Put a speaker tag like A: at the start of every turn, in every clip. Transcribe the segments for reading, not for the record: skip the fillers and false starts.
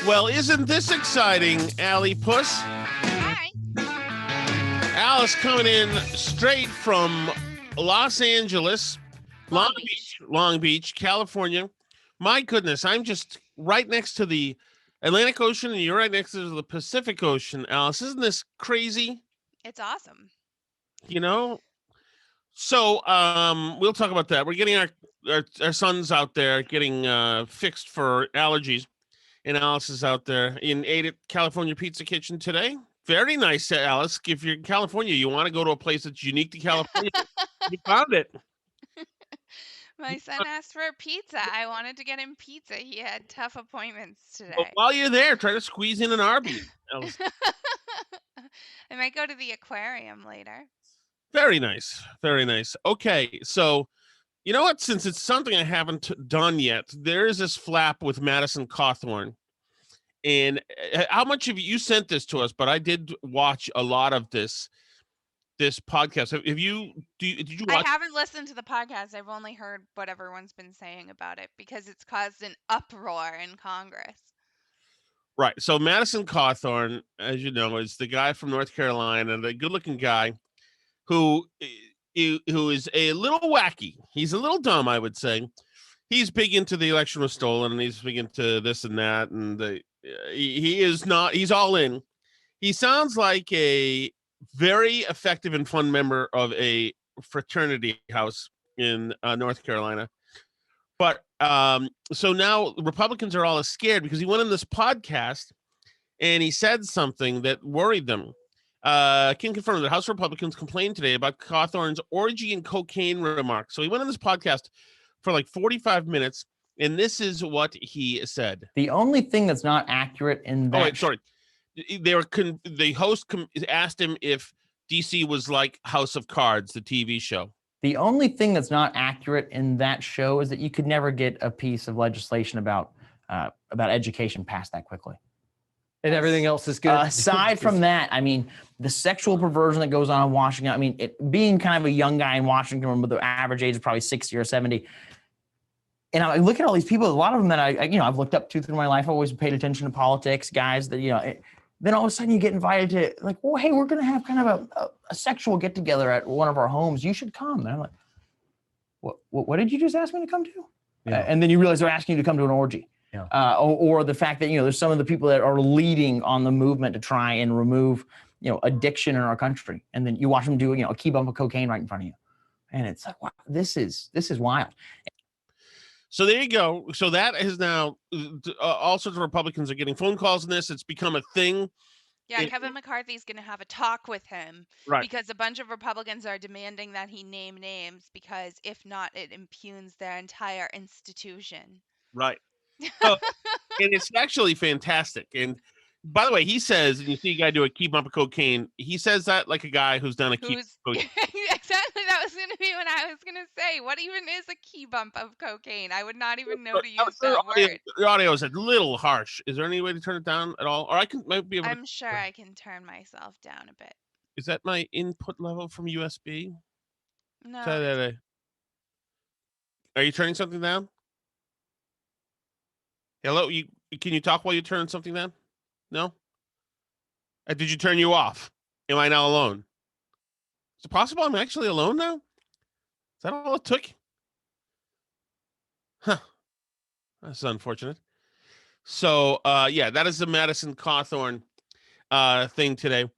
A: Well, isn't this exciting, Allie Puss?
B: Hi.
A: Alice coming in straight from Los Angeles, Long Beach, California. My goodness, I'm just right next to the Atlantic Ocean, and you're right next to the Pacific Ocean, Alice. Isn't this crazy?
B: It's awesome.
A: You know? So, we'll talk about that. We're getting our sons out there getting fixed for allergies. And Alice is out there ate at California Pizza Kitchen today. Very nice, Alice. If you're in California, you want to go to a place that's unique to California, you found it.
B: My son asked for a pizza. I wanted to get him pizza. He had tough appointments
A: But
B: today.
A: while you're there, try to squeeze in an Arby's, Alice.
B: I might go to the aquarium later.
A: Very nice. Very nice. Okay, so you know what? Since it's something I haven't done yet, there is this flap with Madison Cawthorn. And how much of you sent this to us? But I did watch a lot of this podcast. Have you? Did you watch?
B: I haven't listened to the podcast. I've only heard what everyone's been saying about it because it's caused an uproar in Congress.
A: Right. So Madison Cawthorn, as you know, is the guy from North Carolina, the good-looking guy who is a little wacky. He's a little dumb, I would say. He's big into the election was stolen, and he's big into this and that, and he is not. He's all in. He sounds like a very effective and fun member of a fraternity house in North Carolina. But so now Republicans are all scared because he went on this podcast and he said something that worried them. Can confirm that House Republicans complained today about Cawthorn's orgy and cocaine remarks. So he went on this podcast for like 45 minutes, and this is what he said.
C: The only thing that's not accurate in that...
A: Oh, wait, sorry. The host asked him if DC was like House of Cards, the TV show.
C: The only thing that's not accurate in that show is that you could never get a piece of legislation about education passed that quickly.
D: And everything else is good.
C: Aside from that, I mean, the sexual perversion that goes on in Washington, I mean, being kind of a young guy in Washington, with the average age is probably 60 or 70. And I look at all these people, a lot of them that I've looked up to through my life. I've always paid attention to politics, guys that, then all of a sudden you get invited to like, well, hey, we're going to have kind of a sexual get together at one of our homes. You should come. And I'm like, what did you just ask me to come to? Yeah. And then you realize they're asking you to come to an orgy. Yeah. Or the fact that, there's some of the people that are leading on the movement to try and remove, addiction in our country. And then you watch them do, a key bump of cocaine right in front of you. And it's like, wow, this is wild.
A: So there you go. So that is now all sorts of Republicans are getting phone calls on this. It's become a thing.
B: Yeah, Kevin McCarthy's going to have a talk with him because a bunch of Republicans are demanding that he name names because if not, it impugns their entire institution.
A: Right. So, and it's actually fantastic. And by the way, he says, and you see a guy do a key bump of cocaine, he says that like a guy who's done a key bump of cocaine.
B: Exactly. That was going to be what I was going to say. What even is a key bump of cocaine? I would not even know to use that word.
A: The audio is a little harsh. Is there any way to turn it down at all? Or might be able
B: I'm sure I can turn myself down a bit.
A: Is that my input level from USB?
B: No.
A: Are you turning something down? Hello? Can you talk while you turn something down? No? Did you turn you off? Am I now alone? Is it possible I'm actually alone now? Is that all it took? Huh. That's unfortunate. So, that is the Madison Cawthorn thing today.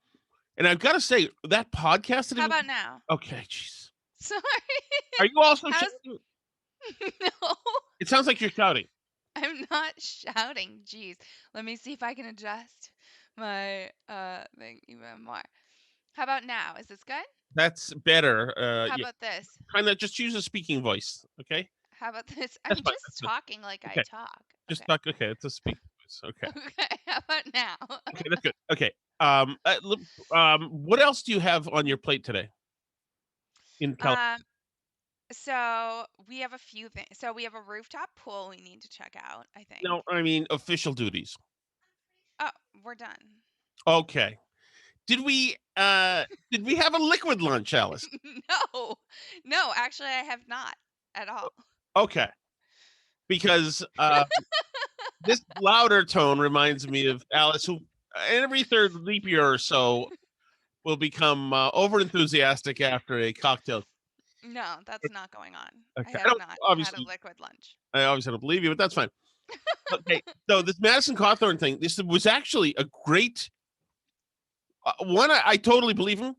A: And I've got to say, that podcast...
B: How about now?
A: Okay, jeez.
B: Sorry.
A: Are you also shouting?
B: No.
A: It sounds like you're shouting.
B: I'm not shouting. Jeez. Let me see if I can adjust my thing even more. How about now? Is this good?
A: That's better.
B: How about this?
A: Kind of just use a speaking voice, okay?
B: How about this? I'm just talking like I talk.
A: Just talk. Okay, it's a speaking voice. Okay.
B: Okay. How about now?
A: Okay, that's good. Okay. What else do you have on your plate today? In California?
B: So we have a few things. So we have a rooftop pool we need to check out, I think.
A: No, I mean official duties.
B: Oh, we're done.
A: Okay. Did we have a liquid lunch, Alice?
B: No, actually I have not at all.
A: Okay. Because this louder tone reminds me of Alice, who every third leap year or so will become over enthusiastic after a cocktail.
B: No, that's not going on. I
A: Okay. I
B: have
A: don't
B: not had a
A: obviously.
B: liquid lunch.
A: I obviously don't believe you, but that's fine. Okay, so this Madison Cawthorn thing, this was actually a great one. I totally believe him.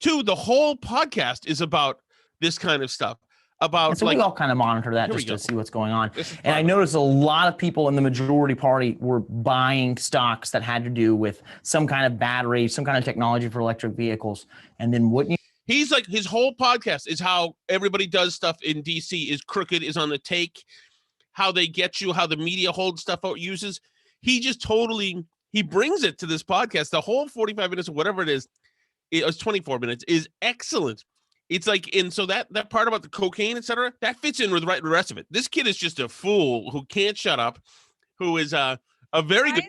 A: Two, the whole podcast is about this kind of stuff. About
C: And so
A: like,
C: we all kind of monitor that
A: here we
C: just to
A: go.
C: see what's going on.
A: This is
C: And I
A: fun.
C: noticed a lot of people in the majority party were buying stocks that had to do with some kind of battery, some kind of technology for electric vehicles. And then wouldn't you?
A: He's like, his whole podcast is how everybody does stuff in DC is crooked, is on the take, how they get you, how the media holds stuff out, uses. He just totally, he brings it to this podcast. The whole 45 minutes or whatever it was 24 minutes, is excellent. It's like, and so that part about the cocaine, etc., that fits in with the rest of it. This kid is just a fool who can't shut up, who is a very good.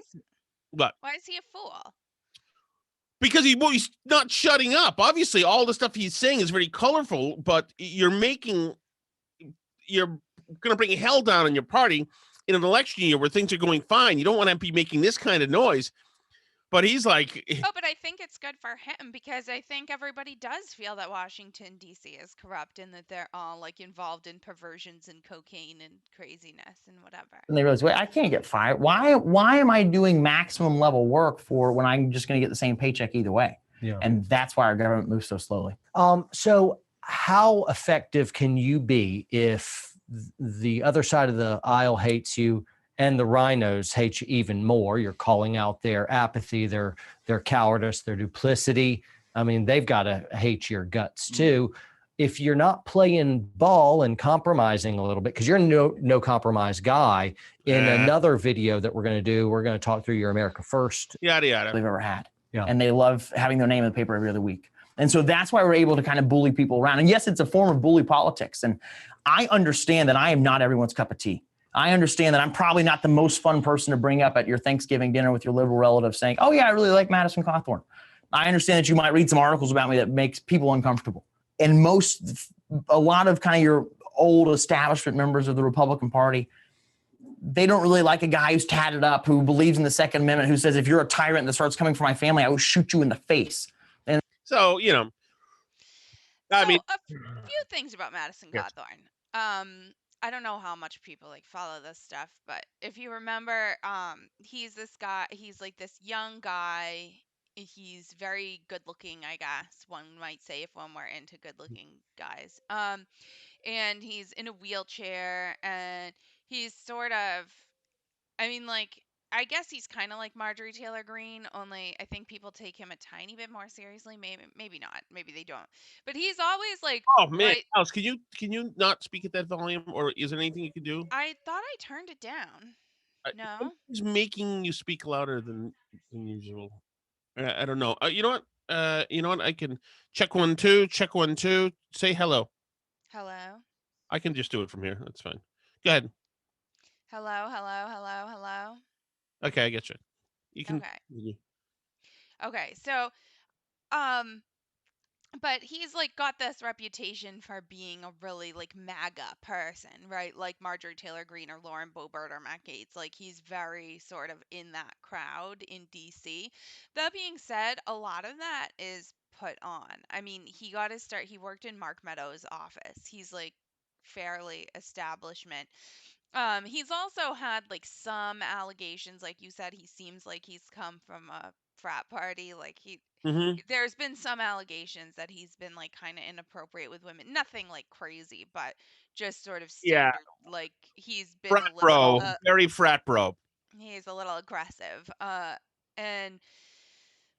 A: What?
B: Why is he a fool?
A: Because he's not shutting up. Obviously, all the stuff he's saying is very colorful, but you're going to bring hell down on your party in an election year where things are going fine. You don't want to be making this kind of noise. But he's like,
B: oh, but I think it's good for him because I think everybody does feel that Washington, D.C. is corrupt and that they're all like involved in perversions and cocaine and craziness and whatever.
C: And they realize, wait, I can't get fired. Why am I doing maximum level work for when I'm just going to get the same paycheck either way?
D: Yeah.
C: And that's why our government moves so slowly.
D: So how effective can you be if the other side of the aisle hates you and the rhinos hate you even more? You're calling out their apathy, their cowardice, their duplicity. I mean, they've got to hate your guts too. If you're not playing ball and compromising a little bit, because you're no compromise guy. In another video that we're going to do, we're going to talk through your America First.
A: Yada, yada.
C: They've ever had.
D: Yeah.
C: And they love having their name in the paper every other week. And so that's why we're able to kind of bully people around. And yes, it's a form of bully politics. And I understand that I am not everyone's cup of tea. I understand that I'm probably not the most fun person to bring up at your Thanksgiving dinner with your liberal relative saying, oh yeah, I really like Madison Cawthorn. I understand that you might read some articles about me that makes people uncomfortable. And a lot of kind of your old establishment members of the Republican Party, they don't really like a guy who's tatted up, who believes in the Second Amendment, who says, if you're a tyrant that starts coming for my family, I will shoot you in the face. And
A: so, I mean,
B: a few things about Madison Cawthorn. I don't know how much people like follow this stuff, but if you remember, he's this guy, he's like this young guy. He's very good looking, I guess one might say, if one were into good looking guys. And he's in a wheelchair and he's sort of, I mean, like, I guess he's kind of like Marjorie Taylor Greene, only I think people take him a tiny bit more seriously. Maybe not. Maybe they don't. But he's always like,
A: oh man,
B: right.
A: Alice, can you not speak at that volume, or is there anything you can do?
B: I thought I turned it down. No.
A: He's making you speak louder than usual. I don't know. You know what? You know what? I can check 1 2, check 1 2. Say hello.
B: Hello.
A: I can just do it from here. That's fine. Go ahead.
B: Hello. Hello. Hello. Hello.
A: Okay, I get you. You can.
B: Okay. Okay. So, but he's like got this reputation for being a really like MAGA person, right? Like Marjorie Taylor Greene or Lauren Boebert or Matt Gaetz. Like he's very sort of in that crowd in DC. That being said, a lot of that is put on. I mean, he got his start, he worked in Mark Meadows' office. He's like fairly establishment. He's also had like some allegations, like you said, he seems like he's come from a frat party. Like there's been some allegations that he's been like kind of inappropriate with women. Nothing like crazy, but just sort of standard.
A: Yeah.
B: Like he's been
A: Frat
B: a little
A: bro, very frat bro.
B: He's a little aggressive. And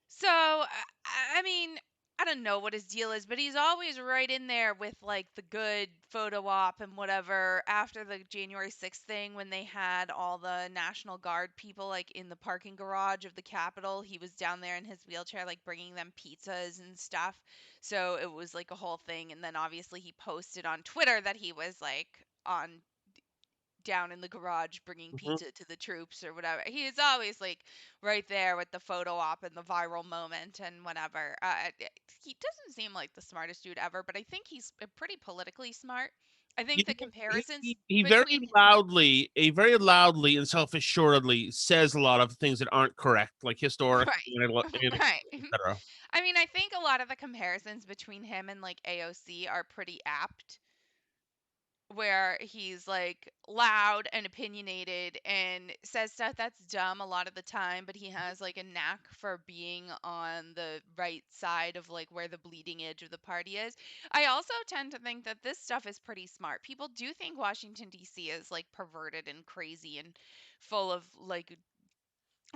B: so I mean, I don't know what his deal is, but he's always right in there with like the good photo op and whatever. After the January 6th thing, when they had all the National Guard people like in the parking garage of the Capitol, he was down there in his wheelchair, like bringing them pizzas and stuff. So it was like a whole thing. And then obviously he posted on Twitter that he was like on down in the garage bringing pizza to the troops or whatever. He is always like right there with the photo op and the viral moment and whatever. He doesn't seem like the smartest dude ever, but I think he's pretty politically smart. I think the comparisons
A: He
B: between
A: very loudly and self-assuredly says a lot of things that aren't correct, like historic and
B: right.
A: etc.
B: I mean, I think a lot of the comparisons between him and like AOC are pretty apt, where he's like loud and opinionated and says stuff that's dumb a lot of the time, but he has like a knack for being on the right side of like where the bleeding edge of the party is. I also tend to think that this stuff is pretty smart. People do think Washington D.C. is like perverted and crazy and full of like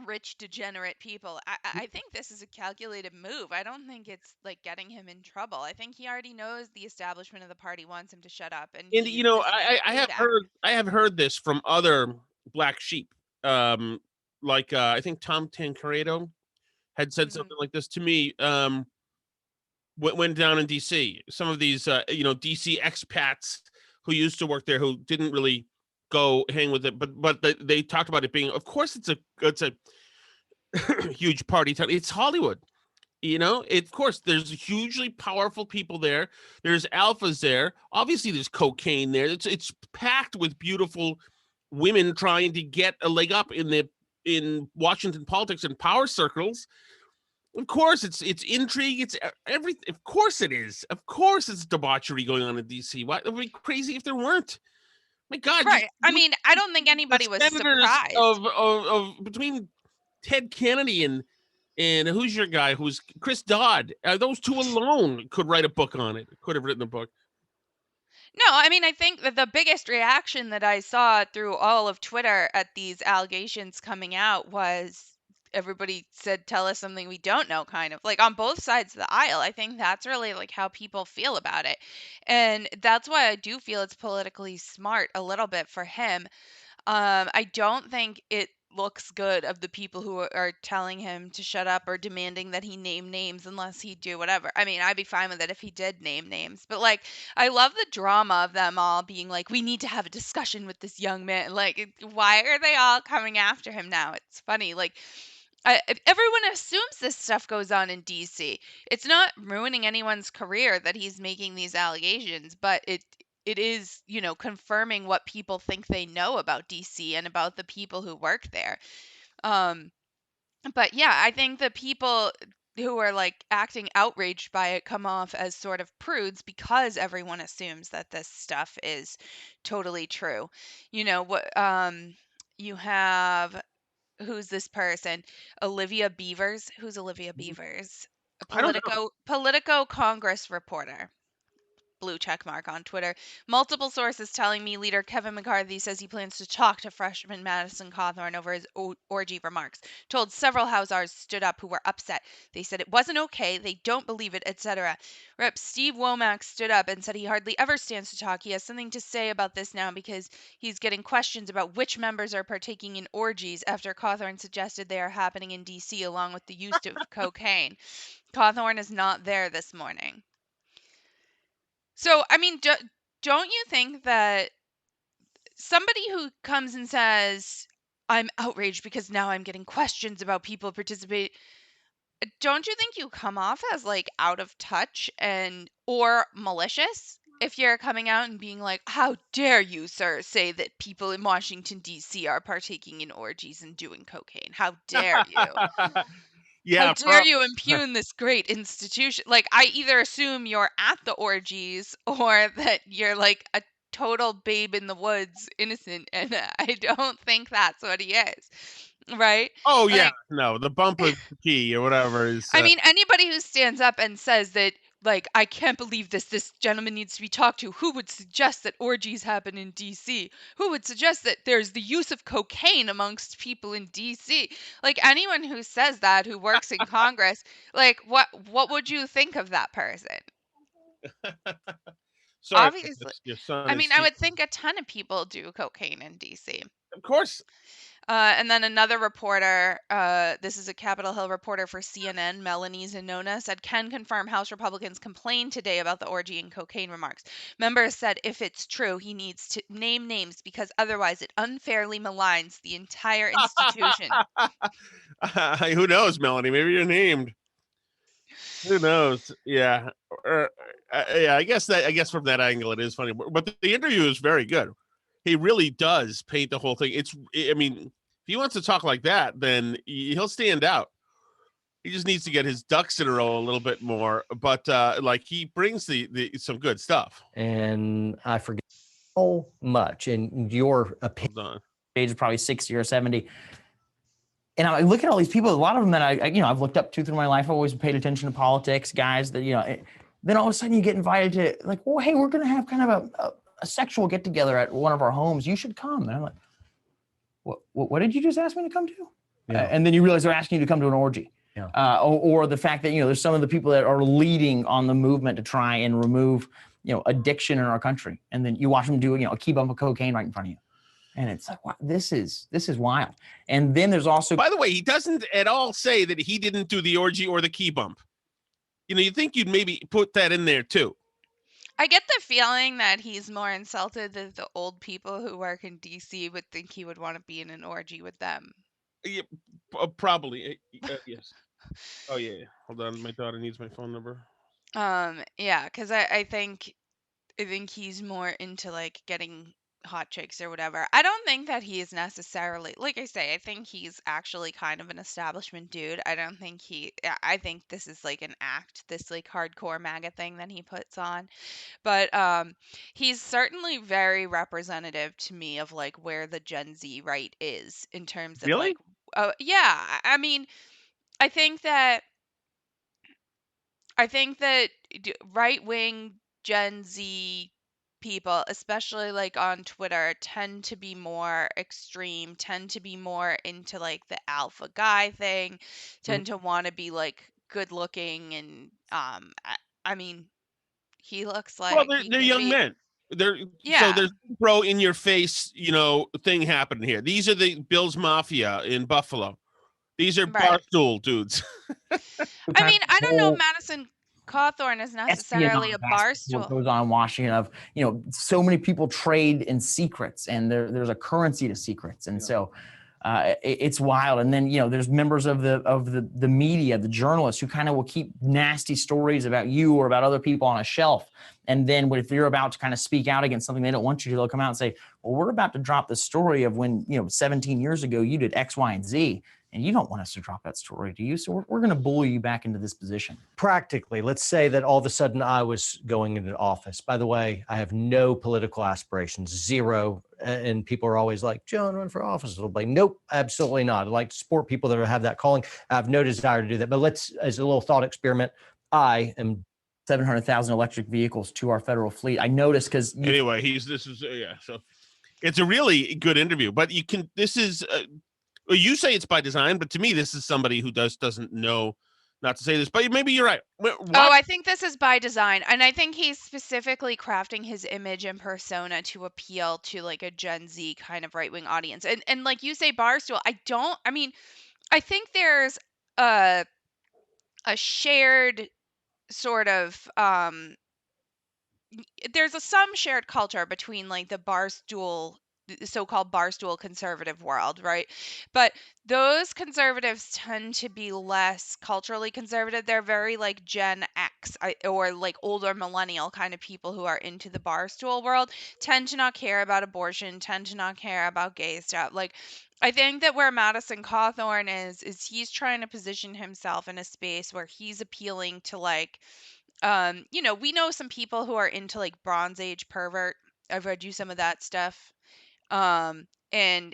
B: rich degenerate people. I think this is a calculated move. I don't think it's like getting him in trouble. I think he already knows the establishment of the party wants him to shut up, and
A: And
B: this is payback.
A: I have heard this from other black sheep. Like I think Tom Tancredo had said
B: Mhm.
A: something like this to me. Went down in DC. Some of these DC expats who used to work there who didn't really go hang with it, but they talked about it being, of course, it's a huge party town. It's Hollywood. Of course, there's hugely powerful people there. There's alphas there. Obviously, there's cocaine there. It's packed with beautiful women trying to get a leg up in Washington politics and power circles. Of course, it's intrigue. It's everything. Of course, it is. Of course, it's debauchery going on in DC. Why? It would be crazy if there weren't. My God, just
B: Right. I mean, I don't think
A: the
B: anybody was
A: senators
B: surprised.
A: of between Ted Kennedy and who's your guy? Who's Chris Dodd? Those two alone could write a book on it. Could have written a book.
B: No, I mean, I think that the biggest reaction that I saw through all of Twitter at these allegations coming out was everybody said, tell us something we don't know, kind of like on both sides of the aisle. I think that's really like how people feel about it. And that's why I do feel it's politically smart a little bit for him. I don't think it looks good of the people who are telling him to shut up or demanding that he name names unless he do whatever. I mean, I'd be fine with it if he did name names, but like, I love the drama of them all being like, we need to have a discussion with this young man. Like, why are they all coming after him now? It's funny. Like, everyone assumes this stuff goes on in DC. It's not ruining anyone's career that he's making these allegations, but it is, confirming what people think they know about DC and about the people who work there. Um, but yeah, I think the people who are like acting outraged by it come off as sort of prudes because everyone assumes that this stuff is totally true. What you have who's this person? Olivia Beavers. Who's Olivia Beavers? A
A: I don't know.
B: Politico Congress reporter. Blue check mark on Twitter. Multiple sources telling me leader Kevin McCarthy says he plans to talk to freshman Madison Cawthorn over his orgy remarks. Told several Hausars stood up who were upset. They said it wasn't okay, they don't believe it, etc. Rep. Steve Womack stood up and said he hardly ever stands to talk. He has something to say about this now because he's getting questions about which members are partaking in orgies after Cawthorn suggested they are happening in D.C. along with the use of cocaine. Cawthorn is not there this morning. So, I mean, don't you think that somebody who comes and says, I'm outraged because now I'm getting questions about people participate, don't you think you come off as like out of touch and or malicious if you're coming out and being like, how dare you, sir, say that people in Washington, D.C. are partaking in orgies and doing cocaine? How dare you? How
A: Yeah,
B: dare you impugn this great institution? Like, I either assume you're at the orgies or that you're like a total babe in the woods, innocent, and I don't think that's what he is, right?
A: Oh yeah,
B: Like,
A: no, the bump of the key or whatever is.
B: I mean, anybody who stands up and says that, like, I can't believe this gentleman needs to be talked to, who would suggest that orgies happen in DC? Who would suggest that there's the use of cocaine amongst people in DC? Like, anyone who says that, who works in Congress, like, what would you think of that person?
A: Sorry,
B: Obviously.
A: your son
B: I
A: is.
B: mean, I would think a ton of people do cocaine in DC.
A: Of course.
B: And then another reporter, this is a Capitol Hill reporter for CNN, Melanie Zanona, said, can confirm House Republicans complained today about the orgy and cocaine remarks. Members said if it's true, he needs to name names because otherwise it unfairly maligns the entire institution.
A: Who knows, Melanie? Maybe you're named. Who knows? Yeah. Yeah, I guess from that angle it is funny, but the interview is very good. He really does paint the whole thing. I mean, if he wants to talk like that, then he'll stand out. He just needs to get his ducks in a row a little bit more. But like he brings the some good stuff.
D: And I forget so much in your opinion.
A: Hold on.
C: Age of probably 60 or 70. And I look at all these people, a lot of them that I've looked up to through my life. I've always paid attention to politics, guys that, then all of a sudden you get invited to like, well, hey, we're going to have kind of a sexual get together at one of our homes. You should come. And I'm like, what did you just ask me to come to?
D: Yeah.
C: And then you realize they're asking you to come to an orgy.
D: Yeah.
C: Or the fact that, there's some of the people that are leading on the movement to try and remove, addiction in our country. And then you watch them do, a key bump of cocaine right in front of you. And it's like, wow, this is wild. And then there's also,
A: by the way, he doesn't at all say that he didn't do the orgy or the key bump. You think you'd maybe put that in there too.
B: I get the feeling that he's more insulted that the old people who work in DC would think he would want to be in an orgy with them.
A: Yeah, probably. Yes. Oh yeah. Hold on, my daughter needs my phone number.
B: Yeah, because I think he's more into like getting hot chicks or whatever. I don't think that he is necessarily, like I say, I think he's actually kind of an establishment dude. I think this is like an act, this like hardcore MAGA thing that he puts on. But he's certainly very representative to me of like where the Gen Z right is in terms of
A: Really?
B: like, yeah, I mean, I think that right wing Gen Z people, especially like on Twitter, tend to be more extreme, tend to be more into like the alpha guy thing, tend to want to be like good looking and I mean, he looks
A: Well,
B: like he
A: they're
B: could
A: young
B: be.
A: men. So
B: Yeah,
A: there's bro in your face, thing happening here. These are the Bills Mafia in Buffalo. These are
B: right.
A: Barstool dudes.
B: I mean, I don't know if Madison Cawthorn is necessarily a
C: espionage, what
B: barstool.
C: goes on in Washington of, so many people trade in secrets and there's a currency to secrets. And so it's wild. And then, there's members of the media, the journalists who kind of will keep nasty stories about you or about other people on a shelf. And then if you're about to kind of speak out against something they don't want you to, they'll come out and say, well, we're about to drop the story of when, 17 years ago, you did X, Y, and Z. And you don't want us to drop that story, do you? So we're going to bully you back into this position.
D: Practically, let's say that all of a sudden I was going into office. By the way, I have no political aspirations, zero. And people are always like, John, run for office. It'll be, nope, absolutely not. I'd like to support people that have that calling. I have no desire to do that. But let's, as a little thought experiment, I am
C: 700,000 electric vehicles to our federal fleet. I noticed because
A: Anyway, so it's a really good interview. But this is. Well, you say it's by design, but to me, this is somebody who doesn't know not to say this. But maybe you're right.
B: I think this is by design, and I think he's specifically crafting his image and persona to appeal to like a Gen Z kind of right wing audience. And like you say, Barstool. I think there's a shared sort of there's some shared culture between like the so-called barstool conservative world, right? But those conservatives tend to be less culturally conservative. They're very like Gen X or like older millennial kind of people who are into the barstool world, tend to not care about abortion, tend to not care about gay stuff. Like, I think that where Madison Cawthorn is he's trying to position himself in a space where he's appealing to like we know some people who are into like Bronze Age pervert. I've read you some of that stuff. And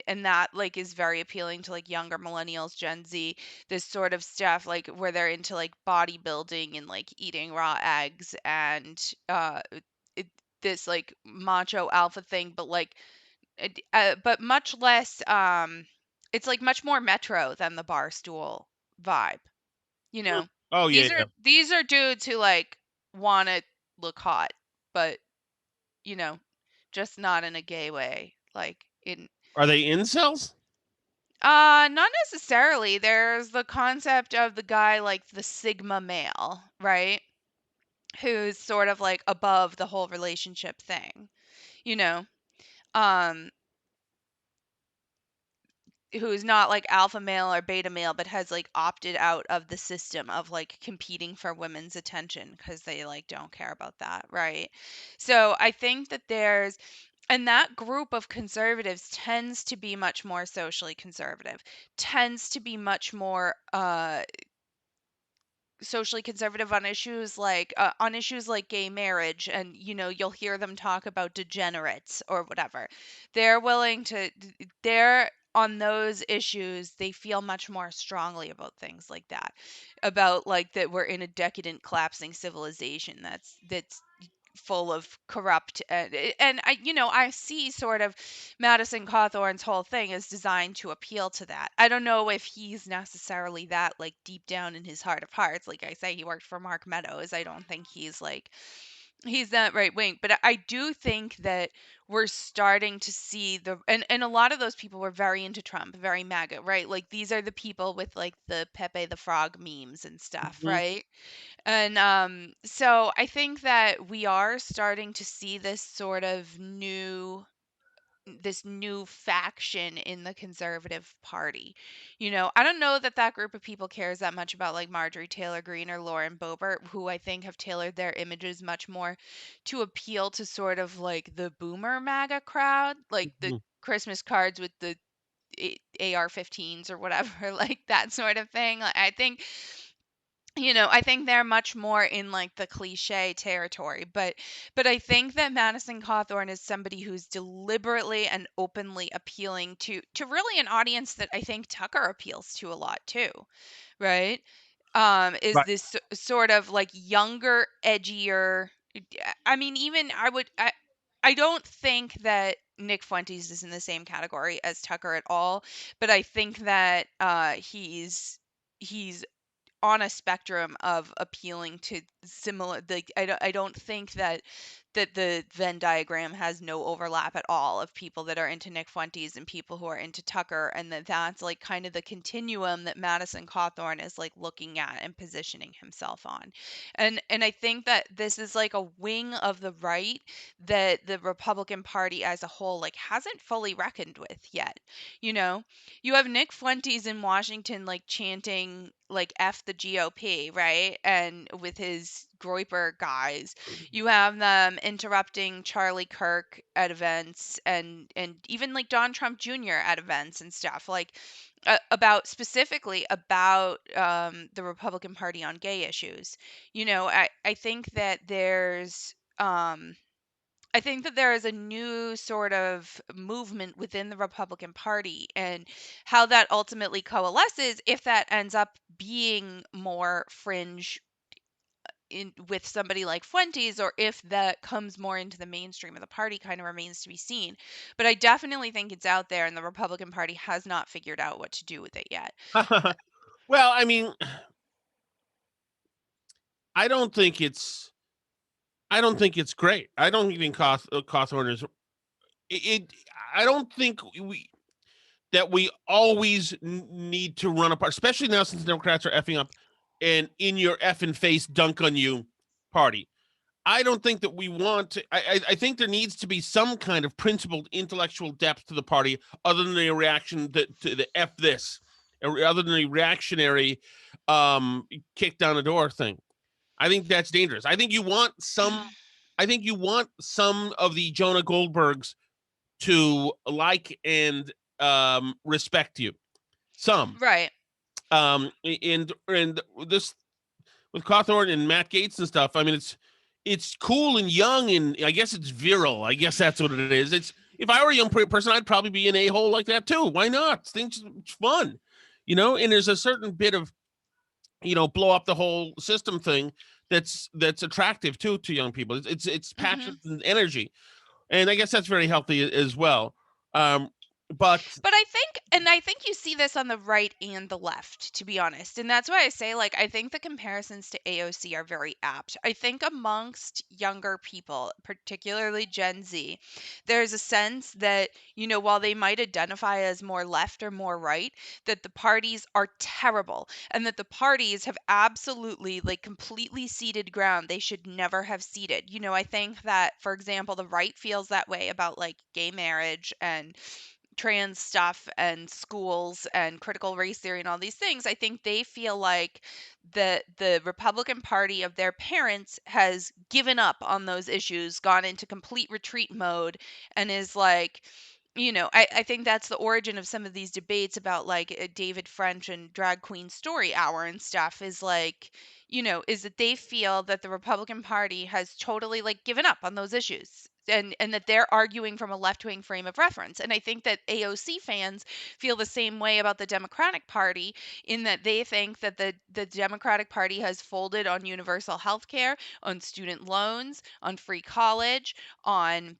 B: that like is very appealing to like younger millennials, Gen Z, this sort of stuff like where they're into like bodybuilding and like eating raw eggs and it, this like macho alpha thing, but like but much less it's like much more metro than the barstool vibe, you know.
A: Oh yeah.
B: These are dudes who like want to look hot, but just not in a gay way. Like in
A: Are they incels?
B: not necessarily. There's the concept of the guy like the Sigma male, right? Who's sort of like above the whole relationship thing. You know. Um who's not like alpha male or beta male, but has like opted out of the system of like competing for women's attention because they like don't care about that, right? So I think that there's, and that group of conservatives tends to be much more socially conservative, tends to be much more socially conservative on issues like gay marriage, and you'll hear them talk about degenerates or whatever. They're willing to they're on those issues, they feel much more strongly about things like that, about like that we're in a decadent collapsing civilization that's full of corrupt, and I see sort of Madison Cawthorn's whole thing is designed to appeal to that. I don't know if he's necessarily that like deep down in his heart of hearts. Like I say, he worked for Mark Meadows. I don't think he's that right wing, but I do think that we're starting to see and a lot of those people were very into Trump, very MAGA, right? Like these are the people with like the Pepe the Frog memes and stuff,
A: Mhm.
B: right? And so I think that we are starting to see this new faction in the conservative party. I don't know that that group of people cares that much about like Marjorie Taylor Greene or Lauren Boebert, who I think have tailored their images much more to appeal to sort of like the boomer MAGA crowd, like the
A: Mhm.
B: Christmas cards with the AR-15s or whatever, like that sort of thing. Like, I think they're much more in like the cliche territory, but I think that Madison Cawthorn is somebody who's deliberately and openly appealing to really an audience that I think Tucker appeals to a lot too, right? Is
A: Right.
B: this sort of like younger, edgier. I mean, even I don't think that Nick Fuentes is in the same category as Tucker at all, but I think that he's on a spectrum of appealing to similar, like I don't think that the Venn diagram has no overlap at all of people that are into Nick Fuentes and people who are into Tucker, and that's like kind of the continuum that Madison Cawthorn is like looking at and positioning himself on. And I think that this is like a wing of the right that the Republican Party as a whole like hasn't fully reckoned with yet. You know, you have Nick Fuentes in Washington like chanting like F the GOP, right? And with his Groyper guys, you have them interrupting Charlie Kirk at events, and even like Don Trump Jr. at events and stuff, like about specifically about the Republican Party on gay issues. I think that I think that there is a new sort of movement within the Republican Party, and how that ultimately coalesces, if that ends up being more fringe with somebody like Fuentes, or if that comes more into the mainstream of the party, kind of remains to be seen. But I definitely think it's out there, and the Republican Party has not figured out what to do with it yet.
A: Well, I mean, I don't think it's I don't think it's great. I don't think Cawthorn is it. I don't think we always need to run apart, especially now since Democrats are effing up and in your effing face dunk on you party. I don't think that we want to. I think there needs to be some kind of principled intellectual depth to the party, other than the reaction to the F this, or other than the reactionary kick down the door thing. I think that's dangerous. I think you want some. I think you want some of the Jonah Goldbergs to like and respect you. Some.
B: Right.
A: And this with Cawthorn and Matt Gaetz and stuff. I mean, it's cool and young, and I guess it's virile. I guess that's what it is. It's if I were a young person, I'd probably be an a-hole like that too. Why not? It's fun, And there's a certain bit of blow up the whole system thing that's attractive too to young people. It's
B: Hmm.
A: passion and energy, and I guess that's very healthy as well. Um, but
B: But I think you see this on the right and the left, to be honest. And that's why I say, like, I think the comparisons to AOC are very apt. I think amongst younger people, particularly Gen Z, there's a sense that, while they might identify as more left or more right, that the parties are terrible, and that the parties have absolutely, like, completely ceded ground they should never have ceded. I think that, for example, the right feels that way about, like, gay marriage and trans stuff and schools and critical race theory and all these things, I think they feel like the Republican Party of their parents has given up on those issues, gone into complete retreat mode, and is like, I think that's the origin of some of these debates about like David French and Drag Queen Story Hour and stuff, is like, is that they feel that the Republican Party has totally like given up on those issues, and that they're arguing from a left-wing frame of reference. And I think that AOC fans feel the same way about the Democratic Party, in that they think that the Democratic Party has folded on universal health care, on student loans, on free college, on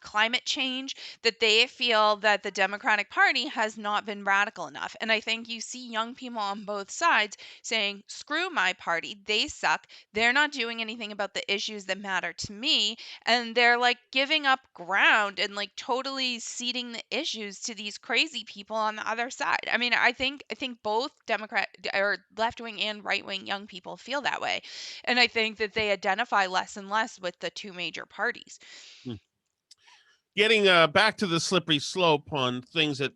B: climate change, that they feel that the Democratic Party has not been radical enough. And I think you see young people on both sides saying, screw my party, they suck, they're not doing anything about the issues that matter to me, and they're like giving up ground and like totally ceding the issues to these crazy people on the other side. I mean, I think both Democrat or left-wing and right-wing young people feel that way. And I think that they identify less and less with the two major parties.
A: Getting back to the slippery slope on things that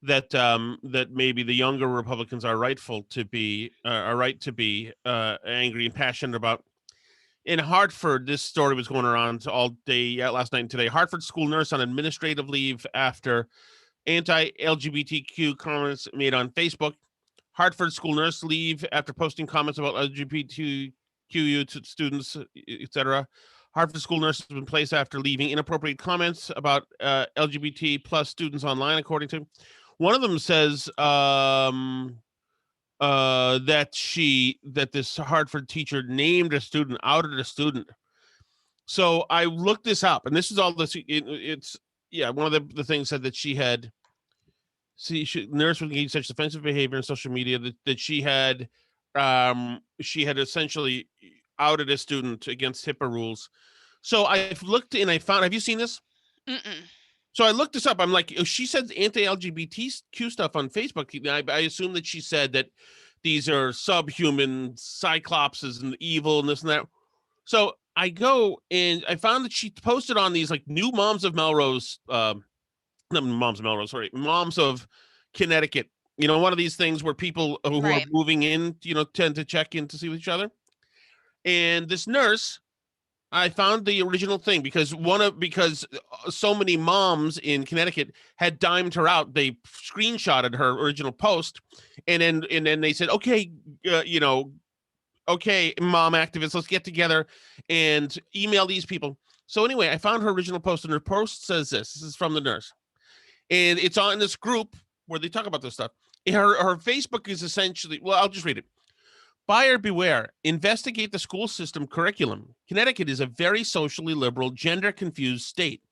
A: that maybe the younger Republicans are right to be angry and passionate about. In Hartford, this story was going around all day last night and today. Hartford school nurse on administrative leave after anti-LGBTQ comments made on Facebook. Hartford school nurse leave after posting comments about LGBTQ students, etc. Hartford school nurse has been placed after leaving inappropriate comments about LGBT plus students online, according to one of them says that this Hartford teacher named a student, outed a student. So I looked this up, and this is all this. It's one of the things said that nurse would engage such offensive behavior in social media that she had essentially outed a student against HIPAA rules. So I've looked and I found. Have you seen this?
B: Mm-mm.
A: So I looked this up. I'm like, she said anti-LGBTQ stuff on Facebook. I assume that she said that these are subhuman cyclopses and evil and this and that. So I go and I found that she posted on these like new moms of Melrose, not moms of Melrose, sorry, moms of Connecticut. One of these things where people who are
B: Right.
A: moving in, tend to check in to see each other. And this nurse, I found the original thing because so many moms in Connecticut had dimed her out. They screenshotted her original post, and then they said, "Okay, okay, mom activists, let's get together and email these people." So anyway, I found her original post, and her post says this. This is from the nurse, and it's on this group where they talk about this stuff. Her Facebook is essentially, well, I'll just read it. Buyer beware. Investigate the school system curriculum. Connecticut is a very socially liberal, gender-confused state.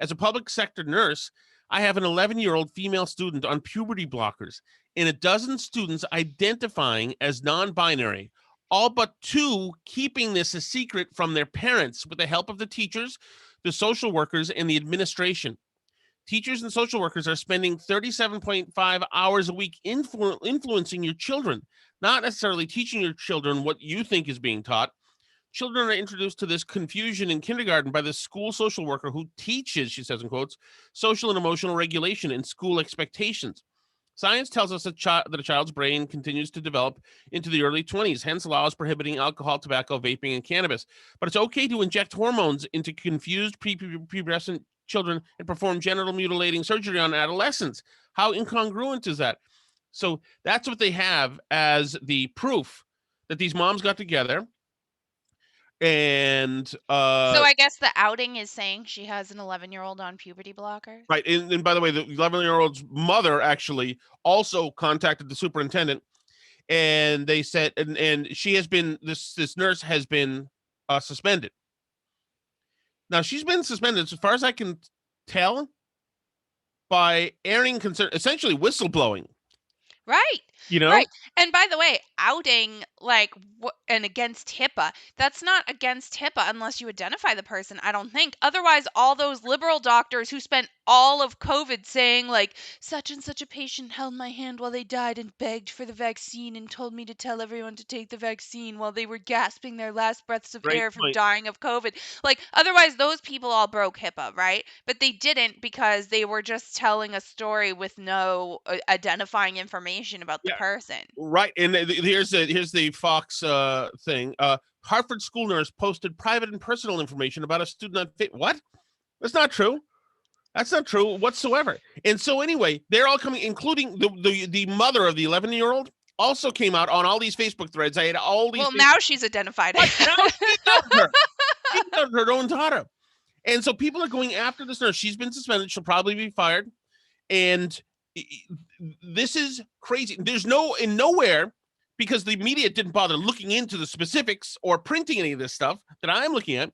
A: As a public sector nurse, I have an 11-year-old female student on puberty blockers and a dozen students identifying as non-binary, all but 2 keeping this a secret from their parents with the help of the teachers, the social workers, and the administration. Teachers and social workers are spending 37.5 hours a week influencing your children, not necessarily teaching your children what you think is being taught. Children are introduced to this confusion in kindergarten by the school social worker who teaches, she says in quotes, social and emotional regulation and school expectations. Science tells us that a child's brain continues to develop into the early 20s, hence laws prohibiting alcohol, tobacco, vaping, and cannabis. But it's okay to inject hormones into confused prepubescent children and perform genital mutilating surgery on adolescents. How incongruent is that? So that's what they have as the proof that these moms got together. And
B: so I guess the outing is saying she has an 11-year-old on puberty blocker.
A: Right. And by the way, the 11-year-old's mother actually also contacted the superintendent, and they said, and she has been, this nurse has been suspended. Now, she's been suspended, as far as I can tell, by airing concern, essentially whistleblowing.
B: Right.
A: You know?
B: Right. And by the way, outing and against HIPAA, that's not against HIPAA unless you identify the person, I don't think. Otherwise, all those liberal doctors who spent all of COVID saying like such and such a patient held my hand while they died and begged for the vaccine and told me to tell everyone to take the vaccine while they were gasping their last breaths of
A: Great
B: air from
A: point.
B: dying of COVID. Like otherwise those people all broke HIPAA, right? But they didn't because they were just telling a story with no identifying information about the
A: Yeah.
B: person.
A: Right. And here's the Fox thing. Hartford school nurse posted private and personal information about a student on what? That's not true. That's not true whatsoever. And so anyway, they're all coming, including the mother of the 11-year-old also came out on all these Facebook threads. I had all these.
B: Well, now she's identified.
A: Right, now she knows her. She knows her own daughter. And so people are going after this nurse. She's been suspended. She'll probably be fired. And this is crazy. There's nowhere, because the media didn't bother looking into the specifics or printing any of this stuff that I'm looking at.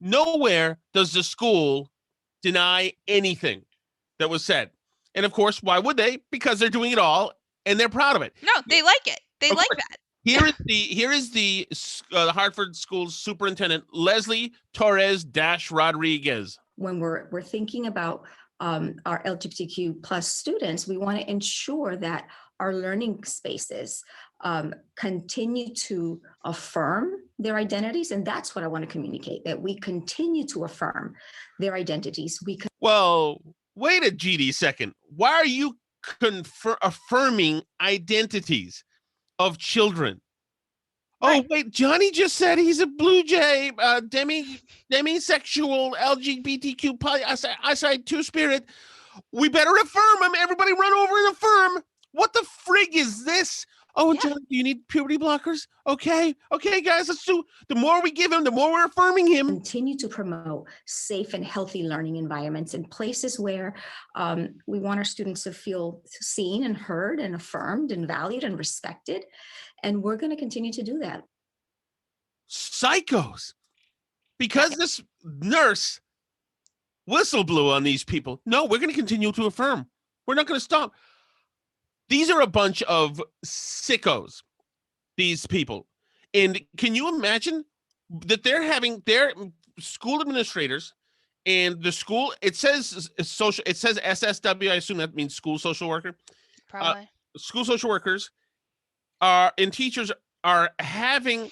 A: Nowhere does the school deny anything that was said. And of course, why would they? Because they're doing it all and they're proud of it.
B: No, they like it. They
A: Of
B: like
A: course.
B: that.
A: Here is the Hartford School's superintendent, Leslie Torres Rodriguez.
E: When we're thinking about our LGBTQ plus students, we want to ensure that our learning spaces continue to affirm their identities. And that's what I want to communicate, that we continue to affirm their identities.
A: Well, wait a GD second. Why are you affirming identities of children?
B: Right.
A: Oh, wait, Johnny just said he's a Blue Jay, demisexual, LGBTQ, eyesight, two-spirit. We better affirm him. Everybody run over and affirm. What the frig is this? Oh,
B: Yeah.
A: Johnny, do you need puberty blockers? Okay, guys, let's do. The more we give him, the more we're affirming him.
E: Continue to promote safe and healthy learning environments in places where we want our students to feel seen and heard and affirmed and valued and respected. And we're going to continue to do that.
A: Psychos. Because this nurse whistle blew on these people. No, we're going to continue to affirm. We're not going to stop. These are a bunch of sickos, these people. And can you imagine that they're having their school administrators and the school, it says social, it says SSW, I assume that means school social worker.
B: Probably.
A: School social workers and teachers are having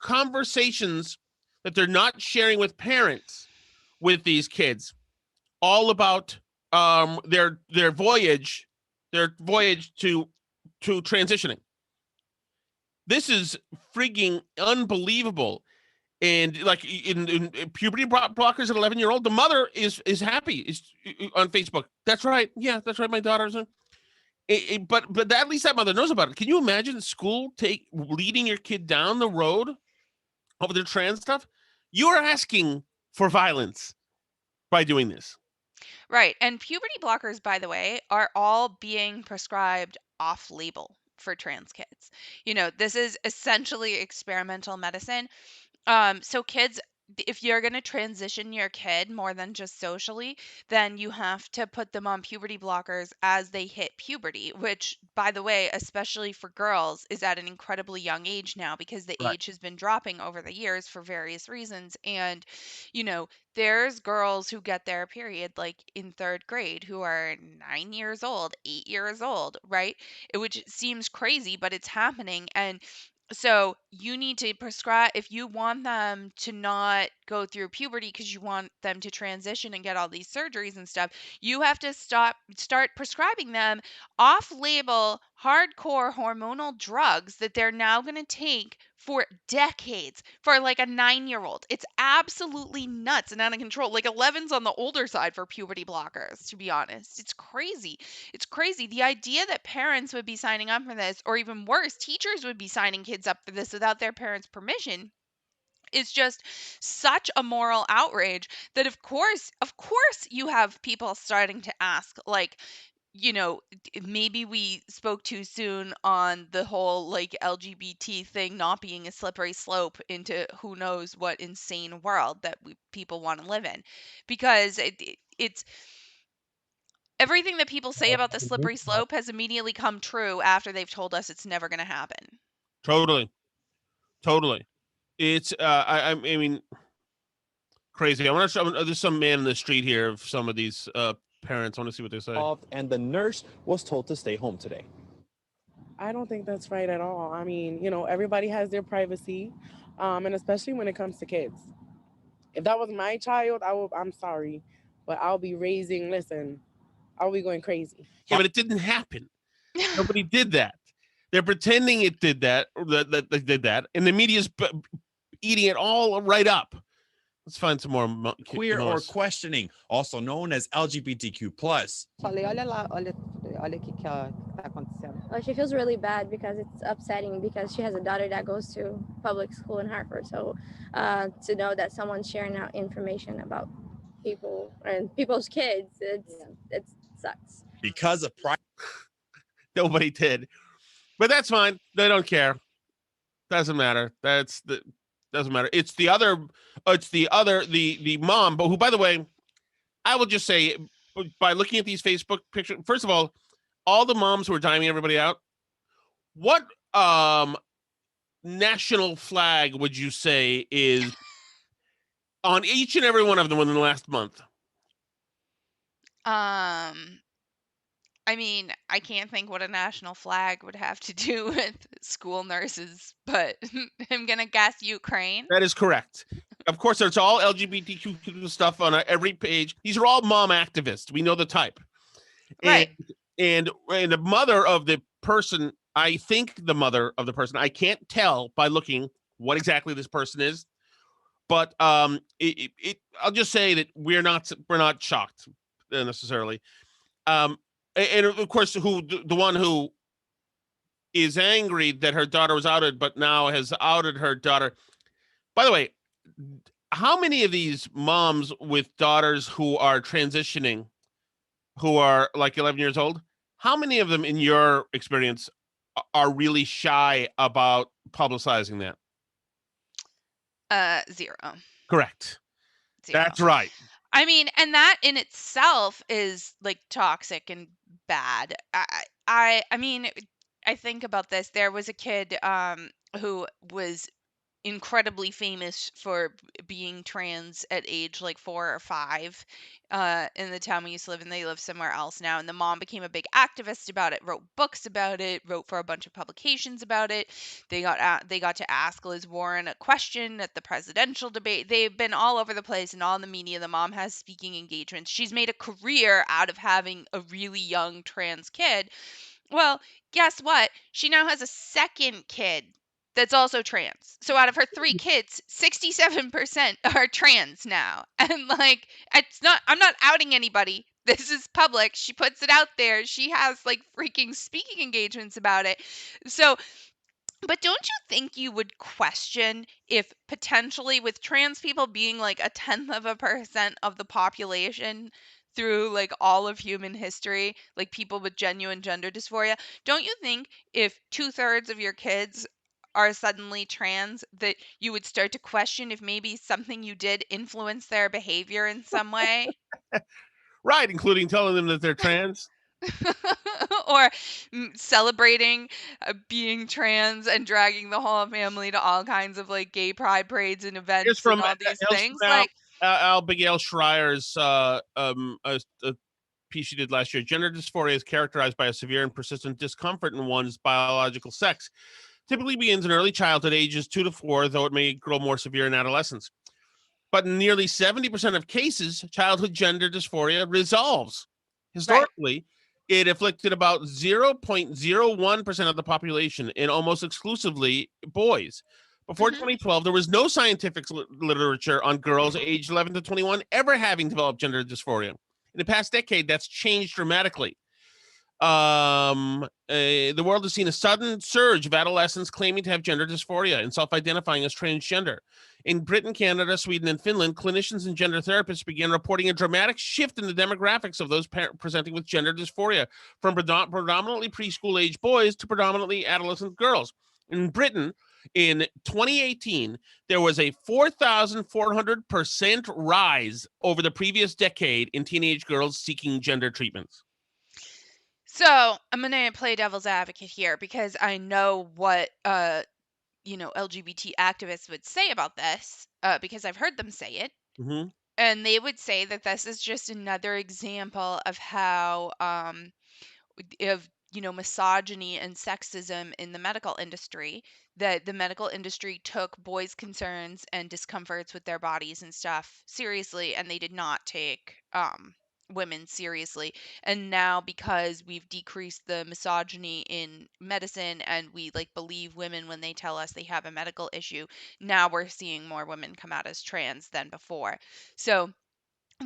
A: conversations that they're not sharing with parents with these kids, all about their voyage to transitioning. This is freaking unbelievable. And like in puberty blockers at 11-year-old, the mother is happy is on Facebook. That's right. Yeah, that's right. My daughter's but at least that mother knows about it. Can you imagine school leading your kid down the road over their trans stuff? You're asking for violence by doing this.
B: Right. And puberty blockers, by the way, are all being prescribed off label for trans kids. This is essentially experimental medicine. So kids, if you're going to transition your kid more than just socially, then you have to put them on puberty blockers as they hit puberty, which, by the way, especially for girls, is at an incredibly young age now because the
A: Right.
B: age has been dropping over the years for various reasons. And, there's girls who get their period like in third grade who are 9 years old, 8 years old, right? Which seems crazy, but it's happening. And so you need to prescribe if you want them to not go through puberty because you want them to transition and get all these surgeries and stuff. You have to start prescribing them off-label hardcore hormonal drugs that they're now going to take for decades for like a 9-year-old. It's absolutely nuts and out of control. Like 11's on the older side for puberty blockers, to be honest. It's crazy. It's crazy. The idea that parents would be signing up for this, or even worse, teachers would be signing kids up for this without their parents' permission, is just such a moral outrage that of course you have people starting to ask, like, maybe we spoke too soon on the whole like LGBT thing not being a slippery slope into who knows what insane world that people want to live in, because it's everything that people say about the slippery slope has immediately come true after they've told us it's never going to happen.
A: Totally. It's I mean, crazy. I want to show. There's some man in the street here of some of these parents. I want to see what they say.
F: And the nurse was told to stay home today.
G: I don't think that's right at all. I mean, you know, everybody has their privacy, and especially when it comes to kids. If that was my child, I'm sorry, but I'll be I'll be going crazy.
A: Yeah, but it didn't happen. Nobody did that. They're pretending it did that, that they did that, and the media's eating it all right up. Let's find some more
H: queer or questioning, also known as LGBTQ+.
I: She feels really bad because it's upsetting because she has a daughter that goes to public school in Hartford. So to know that someone's sharing out information about people and people's kids, it sucks.
H: Because of pride.
A: Nobody did. But that's fine. They don't care. Doesn't matter. Doesn't matter. It's the mom, but who, by the way, I will just say, by looking at these Facebook pictures, first of all the moms who are timing everybody out, what national flag would you say is on each and every one of them within the last month?
B: I mean, I can't think what a national flag would have to do with school nurses, but I'm going to guess Ukraine.
A: That is correct. Of course, there's all LGBTQ stuff on every page. These are all mom activists. We know the type.
B: Right.
A: And the mother of the person, I think the mother of the person, I can't tell by looking what exactly this person is, but I'll just say that we're not shocked necessarily. And of course, the one who is angry that her daughter was outed, but now has outed her daughter. By the way, how many of these moms with daughters who are transitioning, who are like 11 years old, how many of them in your experience are really shy about publicizing
B: that? 0.
A: Correct.
B: 0.
A: That's right.
B: I mean, and that in itself is like toxic and bad. I mean, I think about this. There was a kid who was incredibly famous for being trans at age like 4 or 5 in the town we used to live in. They live somewhere else now, and the mom became a big activist about it, wrote books about it, wrote for a bunch of publications about it. They got to ask Liz Warren a question at the presidential debate. They've been all over the place and all in the media. The mom has speaking engagements. She's made a career out of having a really young trans kid. Well, guess what? She now has a second kid that's also trans. So out of her 3 kids, 67% are trans now. And like, I'm not outing anybody. This is public. She puts it out there. She has like freaking speaking engagements about it. So, but don't you think you would question if potentially with trans people being like 0.1% of the population through like all of human history, like people with genuine gender dysphoria, don't you think if 2/3 of your kids are suddenly trans that you would start to question if maybe something you did influenced their behavior in some way?
A: Right, including telling them that they're trans.
B: Or celebrating being trans and dragging the whole family to all kinds of like gay pride parades and events and all these things. Like
A: Abigail Schreier's a piece she did last year. Gender dysphoria is characterized by a severe and persistent discomfort in one's biological sex. Typically begins in early childhood, ages 2 to 4, though it may grow more severe in adolescence. But in nearly 70% of cases, childhood gender dysphoria resolves. Historically, it afflicted about 0.01% of the population, and almost exclusively boys. Before 2012, there was no scientific literature on girls aged 11 to 21 ever having developed gender dysphoria. In the past decade, that's changed dramatically. The world has seen a sudden surge of adolescents claiming to have gender dysphoria and self-identifying as transgender. In Britain, Canada, Sweden, and Finland, clinicians and gender therapists began reporting a dramatic shift in the demographics of those presenting with gender dysphoria, from predominantly preschool-age boys to predominantly adolescent girls. In Britain, in 2018, there was a 4,400% rise over the previous decade in teenage girls seeking gender treatments.
B: So I'm gonna play devil's advocate here because I know what LGBT activists would say about this, because I've heard them say it.
A: Mm-hmm.
B: And they would say that this is just another example of how of misogyny and sexism in the medical industry, that the medical industry took boys' concerns and discomforts with their bodies and stuff seriously, and they did not take women seriously. And now, because we've decreased the misogyny in medicine and we like believe women when they tell us they have a medical issue, now we're seeing more women come out as trans than before. So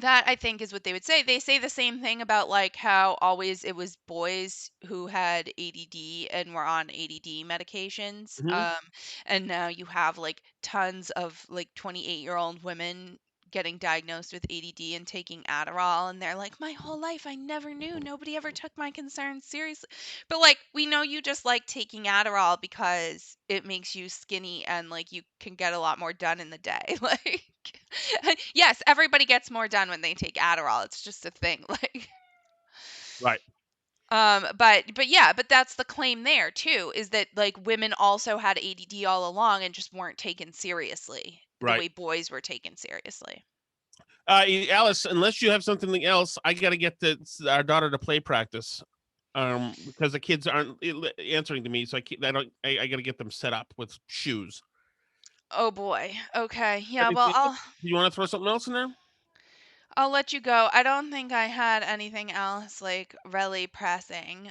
B: that, I think, is what they would say. They say the same thing about like how always it was boys who had ADD and were on ADD medications.
A: Mm-hmm.
B: And now you have like tons of like 28-year-old women getting diagnosed with ADD and taking Adderall, and they're like, my whole life I never knew, nobody ever took my concerns seriously. But like, we know you just like taking Adderall because it makes you skinny and like you can get a lot more done in the day. Like, yes, everybody gets more done when they take Adderall. It's just a thing. Like,
A: Right.
B: but yeah, but that's the claim there too, is that like women also had ADD all along and just weren't taken seriously the
A: Right.
B: way boys were taken seriously.
A: Alice, unless you have something else, I got to get our daughter to play practice. Because the kids aren't answering to me, so I got to get them set up with shoes.
B: Oh boy. Okay. Yeah, well,
A: Anything else? Do you want to throw something else in there?
B: I'll let you go. I don't think I had anything else like really pressing.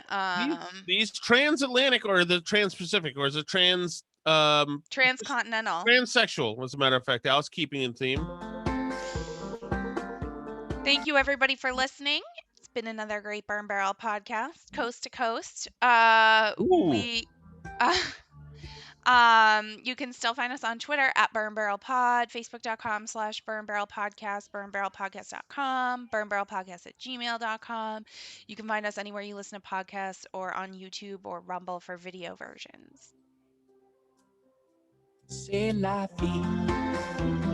A: These transatlantic or the trans-Pacific or is it
B: Transcontinental.
A: transsexual, as a matter of fact, Alice, keeping in theme.
B: Thank you everybody for listening. It's been another great Burn Barrel podcast, coast to coast. We you can still find us on Twitter at Burn Barrel Pod, Facebook.com/Burn Barrel Podcast, BurnBarrelPodcast.com, BurnBarrelPodcast@gmail.com. You can find us anywhere you listen to podcasts or on YouTube or Rumble for video versions.
J: C'est la vie.